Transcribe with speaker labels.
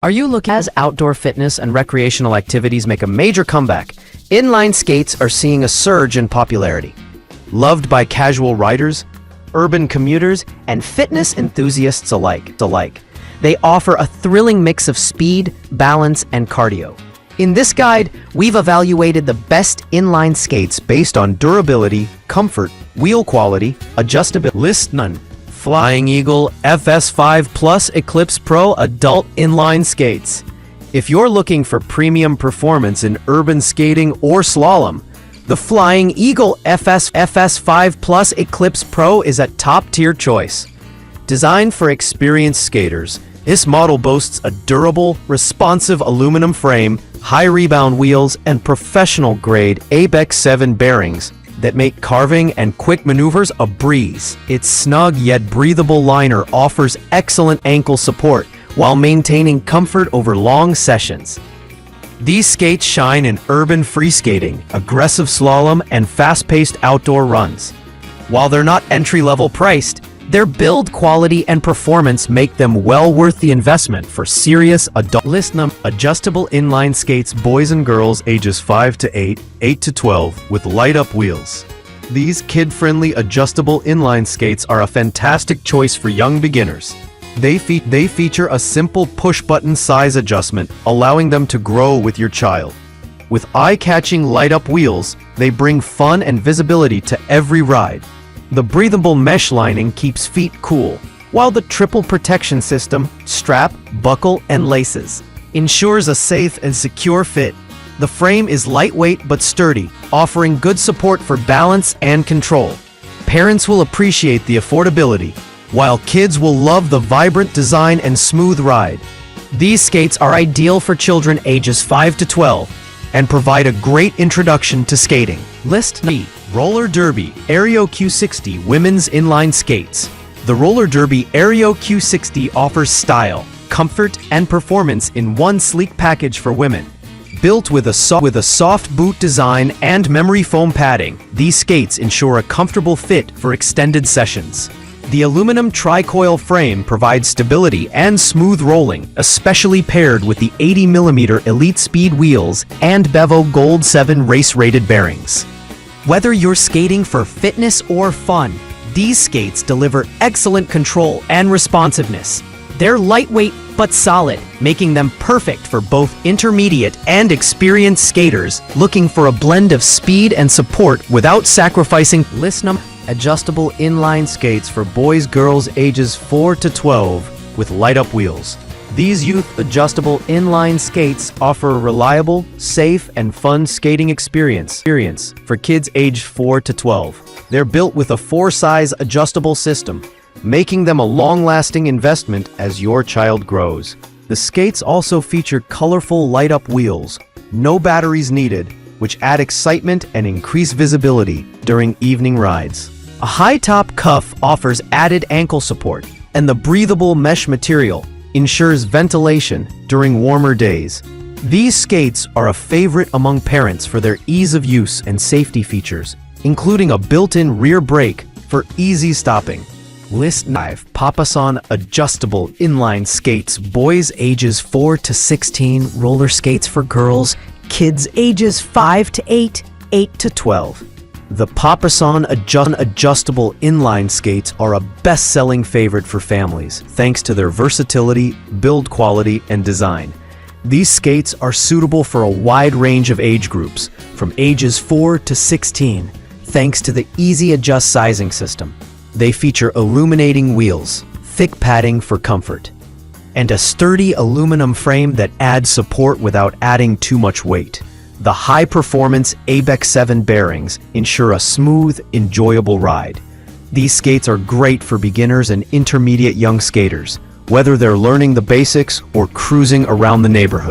Speaker 1: Are you looking as outdoor fitness and recreational activities make a major comeback? Inline skates are seeing a surge in popularity. Loved by casual riders, urban commuters, and fitness enthusiasts alike. They offer a thrilling mix of speed, balance, and cardio. In this guide, we've evaluated the best inline skates based on durability, comfort, wheel quality, adjustability. List none. Flying Eagle FS5 Plus Eclipse Pro Adult Inline Skates. If you're looking for premium performance in urban skating or slalom, the Flying Eagle FS5 Plus Eclipse Pro is a top-tier choice. Designed for experienced skaters, this model boasts a durable, responsive aluminum frame, high-rebound wheels, and professional-grade Aliexpress 7 bearings that make carving and quick maneuvers a breeze. Its snug yet breathable liner offers excellent ankle support while maintaining comfort over long sessions. These skates shine in urban free skating, aggressive slalom, and fast-paced outdoor runs. While they're not entry-level priced, their build quality and performance make them well worth the investment for serious adult. List num. Adjustable inline skates, boys and girls ages 5 to 8, 8 to 12, with light-up wheels. These kid-friendly adjustable inline skates are a fantastic choice for young beginners. They feature a simple push-button size adjustment, allowing them to grow with your child. With eye-catching light-up wheels, they bring fun and visibility to every ride. The breathable mesh lining keeps feet cool, while the triple protection system, strap, buckle, and laces, ensures a safe and secure fit. The frame is lightweight but sturdy, offering good support for balance and control. Parents will appreciate the affordability, while kids will love the vibrant design and smooth ride. These skates are ideal for children ages 5 to 12 and provide a great introduction to skating. List 9. Roller Derby Aero Q60 Women's Inline Skates. The Roller Derby Aero Q60 offers style, comfort, and performance in one sleek package for women. Built with a soft boot design and memory foam padding, these skates ensure a comfortable fit for extended sessions. The aluminum tri-coil frame provides stability and smooth rolling, especially paired with the 80mm Elite Speed wheels and Bevo Gold 7 race-rated bearings. Whether you're skating for fitness or fun, these skates deliver excellent control and responsiveness. They're lightweight but solid, making them perfect for both intermediate and experienced skaters looking for a blend of speed and support without sacrificing. List num. Adjustable inline skates for boys, girls ages 4 to 12 with light-up wheels. These youth-adjustable inline skates offer a reliable, safe, and fun skating experience for kids aged 4 to 12. They're built with a 4-size adjustable system, making them a long-lasting investment as your child grows. The skates also feature colorful light-up wheels, no batteries needed, which add excitement and increase visibility during evening rides. A high-top cuff offers added ankle support, and the breathable mesh material ensures ventilation during warmer days. These skates are a favorite among parents for their ease of use and safety features, including a built-in rear brake for easy stopping. List 5. PAPAISON Adjustable Inline Skates, boys ages 4 to 16, roller skates for girls, kids ages 5 to 8, 8 to 12. The PAPAISON adjustable inline skates are a best-selling favorite for families, thanks to their versatility, build quality, and design. These skates are suitable for a wide range of age groups, from ages 4 to 16, thanks to the easy adjust sizing system. They feature illuminating wheels, thick padding for comfort, and a sturdy aluminum frame that adds support without adding too much weight. The high-performance Aliexpress 7 bearings ensure a smooth, enjoyable ride. These skates are great for beginners and intermediate young skaters, whether they're learning the basics or cruising around the neighborhood.